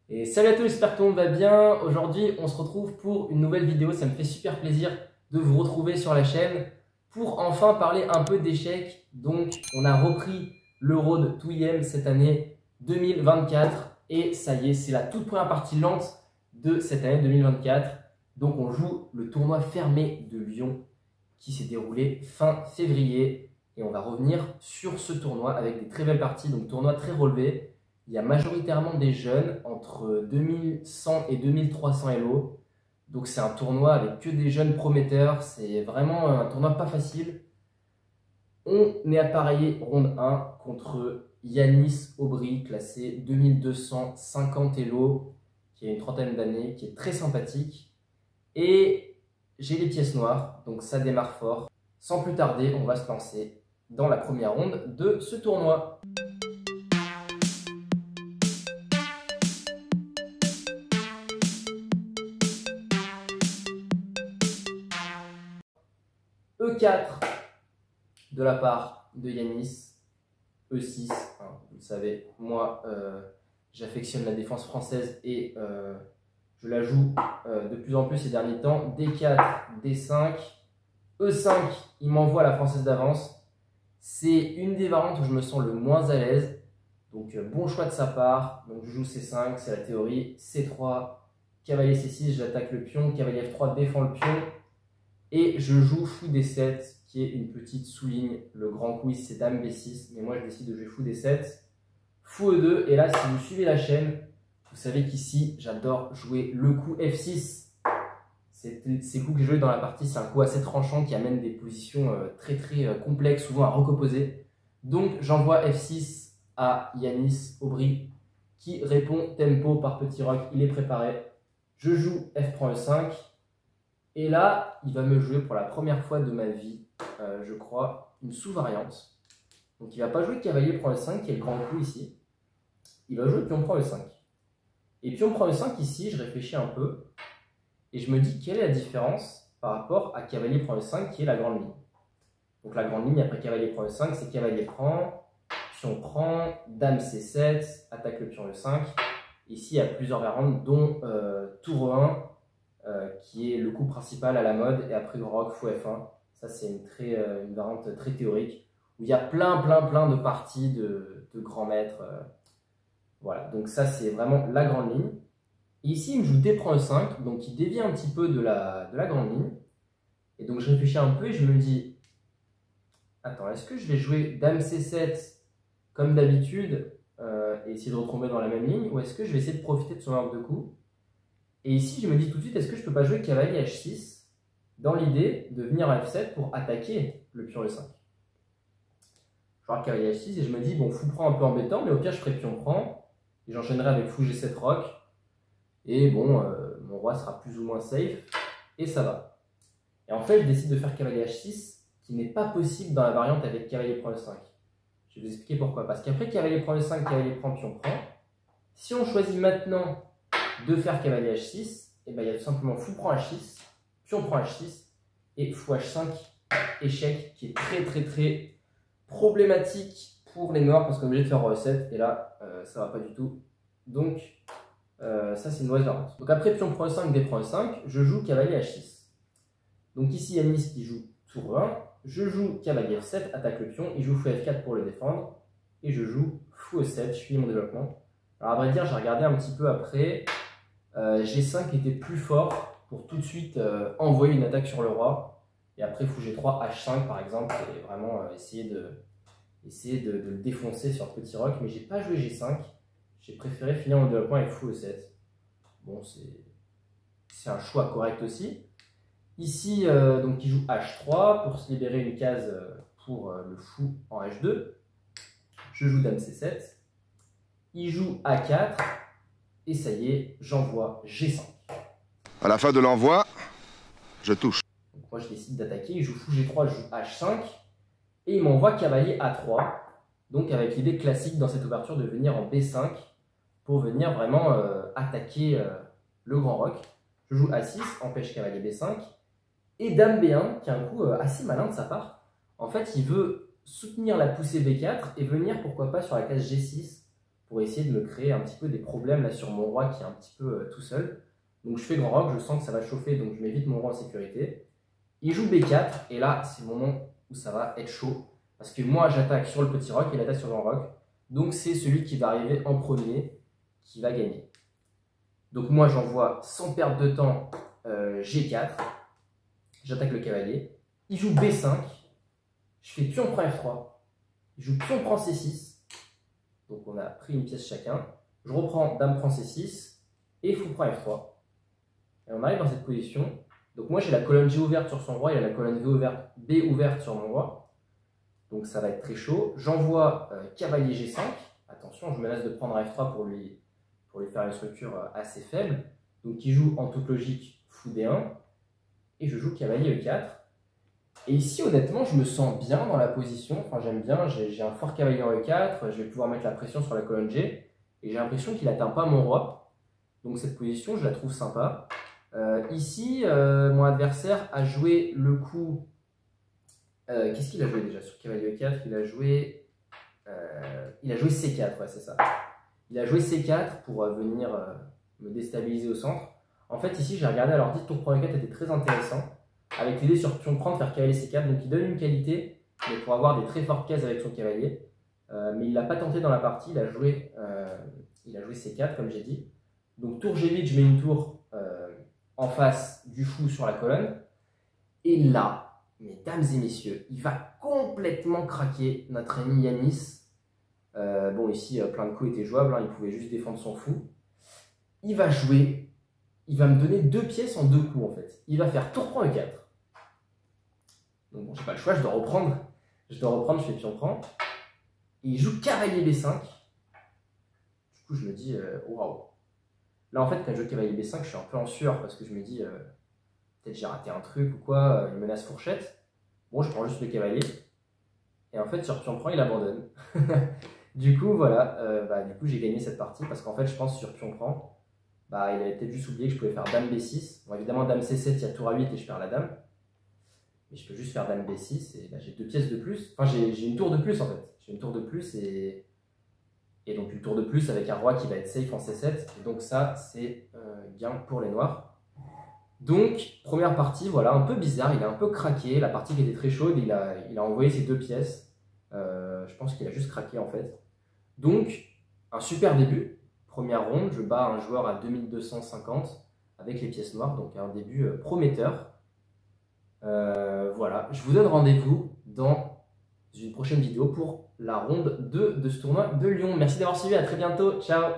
Et salut à tous, j'espère que tout le monde va bien. Aujourd'hui, on se retrouve pour une nouvelle vidéo. Ça me fait super plaisir de vous retrouver sur la chaîne pour enfin parler un peu d'échecs. Donc, on a repris le Road to IM cette année 2024. Et ça y est, c'est la toute première partie lente de cette année 2024. Donc, on joue le tournoi fermé de Lyon qui s'est déroulé fin février. Et on va revenir sur ce tournoi avec des très belles parties. Donc, tournoi très relevé. Il y a majoritairement des jeunes entre 2100 et 2300 Elo. Donc c'est un tournoi avec que des jeunes prometteurs. C'est vraiment un tournoi pas facile. On est appareillé ronde 1 contre Yanis Aubry, classé 2250 Elo, qui a une trentaine d'années, qui est très sympathique. Et j'ai les pièces noires, donc ça démarre fort. Sans plus tarder, on va se lancer dans la première ronde de ce tournoi. E4 de la part de Yanis, E6, hein, vous le savez, moi j'affectionne la défense française et je la joue de plus en plus ces derniers temps. D4, D5, E5, il m'envoie la française d'avance. C'est une des variantes où je me sens le moins à l'aise, donc bon choix de sa part. Donc je joue C5, c'est la théorie, C3, cavalier C6, j'attaque le pion, cavalier F3 défend le pion. Et je joue fou D7, qui est une petite sous-ligne. Le grand quiz, c'est dame B6. Mais moi, je décide de jouer fou D7. Fou E2. Et là, si vous suivez la chaîne, vous savez qu'ici, j'adore jouer le coup F6. Ces coups que j'ai joués dans la partie, c'est un coup assez tranchant qui amène des positions très complexes, souvent à recomposer. Donc, j'envoie F6 à Yanis Aubry, qui répond tempo par petit roc. Il est préparé. Je joue F prend E5. Et là, il va me jouer pour la première fois de ma vie, je crois, une sous-variante. Donc il ne va pas jouer cavalier prend E5, qui est le grand coup ici. Il va jouer pion prend E5. Et pion prend E5 ici, je réfléchis un peu. Et je me dis, quelle est la différence par rapport à cavalier prend E5, qui est la grande ligne. Donc la grande ligne après cavalier prend E5, c'est cavalier prend, pion prend, dame C7, attaque le pion E5. Ici, il y a plusieurs variantes, dont tour E1, qui est le coup principal à la mode, et après le roc, fou F1. Ça, c'est une variante très théorique, où il y a plein de parties de grands maîtres. Voilà, donc ça, c'est vraiment la grande ligne. Et ici, il me joue D prend E5, donc il dévie un petit peu de la grande ligne. Et donc, je réfléchis un peu et je me dis, attends, est-ce que je vais jouer dame C7 comme d'habitude, et essayer de retomber dans la même ligne, ou est-ce que je vais essayer de profiter de son arc de coup? Et ici, je me dis tout de suite, est-ce que je ne peux pas jouer cavalier H6 dans l'idée de venir à F7 pour attaquer le pion E5? Je vois cavalier H6 et je me dis, bon, fou prend un peu embêtant, mais au pire, je ferai pion prend et j'enchaînerai avec fou G7 roc. Et bon, mon roi sera plus ou moins safe et ça va. Et en fait, je décide de faire cavalier H6 qui n'est pas possible dans la variante avec cavalier prend E5. Je vais vous expliquer pourquoi. Parce qu'après cavalier prend E5, cavalier prend, pion prend, si on choisit maintenant de faire cavalier H6, et ben il y a tout simplement fou prend H6, pion prend H6 et fou H5, échec qui est très problématique pour les noirs parce qu'on est obligé de faire roi E7 et là ça va pas du tout. Donc ça c'est une mauvaise variante. Donc après pion prend E5, D prend E5, je joue cavalier H6. Donc ici Yanis qui joue tour 1, je joue cavalier F7, attaque le pion, il joue fou F4 pour le défendre et je joue fou E7, je finis mon développement. Alors à vrai dire, j'ai regardé un petit peu après. G5 était plus fort pour tout de suite envoyer une attaque sur le roi. Et après fou G3, H5 par exemple, et vraiment essayer de le défoncer sur le petit roc. Mais j'ai pas joué G5. J'ai préféré finir mon développement avec fou E7. Bon, c'est un choix correct aussi. Ici, donc il joue H3 pour se libérer une case pour le fou en H2. Je joue dame C7. Il joue A4. Et ça y est, j'envoie G5. À la fin de l'envoi, je touche. Donc moi, je décide d'attaquer. Il joue fou G3, je joue H5. Et il m'envoie cavalier A3. Donc avec l'idée classique dans cette ouverture de venir en B5 pour venir vraiment attaquer le grand roc. Je joue A6, empêche cavalier B5. Et dame B1, qui est un coup assez malin de sa part. En fait, il veut soutenir la poussée B4 et venir, pourquoi pas, sur la case G6 pour essayer de me créer un petit peu des problèmes là sur mon roi qui est un petit peu tout seul. Donc je fais grand roc, je sens que ça va chauffer, donc je mets vite mon roi en sécurité. Il joue B4, et là c'est le moment où ça va être chaud. Parce que moi j'attaque sur le petit roc, et il attaque sur le grand roc. Donc c'est celui qui va arriver en premier qui va gagner. Donc moi j'envoie sans perdre de temps G4. J'attaque le cavalier. Il joue B5. Je fais pion prend F3. Il joue pion prend C6. Donc on a pris une pièce chacun. Je reprends dame prend C6 et fou prend F3. Et on arrive dans cette position. Donc moi j'ai la colonne G ouverte sur son roi, il a la colonne B ouverte sur mon roi. Donc ça va être très chaud. J'envoie cavalier G5. Attention, je menace de prendre F3 pour lui faire une structure assez faible. Donc il joue en toute logique fou D1. Et je joue cavalier E4. Et ici, honnêtement, je me sens bien dans la position. Enfin, j'aime bien. J'ai un fort cavalier en E4. Je vais pouvoir mettre la pression sur la colonne G. Et j'ai l'impression qu'il n'atteint pas mon roi. Donc cette position, je la trouve sympa. Ici, mon adversaire a joué le coup... Qu'est-ce qu'il a joué déjà sur cavalier E4? Il a joué C4, ouais, c'est ça. Il a joué C4 pour venir me déstabiliser au centre. En fait, ici, j'ai regardé à l'ordi, tour prend E4 était très intéressant. Avec l'idée sur pion prend de faire cavalier C4. Donc il donne une qualité mais pour avoir des très fortes cases avec son cavalier. Mais il ne l'a pas tenté dans la partie, il a joué C4 comme j'ai dit. Donc tour G8, je mets une tour en face du fou sur la colonne. Et là, mesdames et messieurs, il va complètement craquer notre ami Yanis. Bon ici, plein de coups étaient jouables, hein, il pouvait juste défendre son fou. Il va jouer, il va me donner 2 pièces en 2 coups en fait. Il va faire tour prend E4. Donc bon, j'ai pas le choix, je dois reprendre, je fais pion prend. Et il joue cavalier B5. Du coup, je me dis, waouh. Là, en fait, quand je joue cavalier B5, je suis un peu en sueur parce que je me dis, peut-être j'ai raté un truc ou quoi, une menace fourchette. Bon, je prends juste le cavalier. Et en fait, sur pion prend, il abandonne. Du coup, voilà, du coup, j'ai gagné cette partie parce qu'en fait, je pense sur pion prend, il avait peut-être juste oublié que je pouvais faire dame B6. Bon, évidemment, dame C7, il y a tour A8 et je perds la dame. Mais je peux juste faire dame B6 et j'ai 2 pièces de plus. Enfin, j'ai une tour de plus en fait. J'ai une tour de plus et donc une tour de plus avec un roi qui va être safe en C7. Et donc ça, c'est gain pour les noirs. Donc, première partie, voilà, un peu bizarre. Il a un peu craqué. La partie qui était très chaude, il a envoyé ses 2 pièces. Je pense qu'il a juste craqué en fait. Donc, un super début. Première ronde, je bats un joueur à 2250 avec les pièces noires. Donc un début prometteur. Voilà, je vous donne rendez-vous dans une prochaine vidéo pour la ronde 2 de ce tournoi de Lyon. Merci d'avoir suivi, à très bientôt, ciao!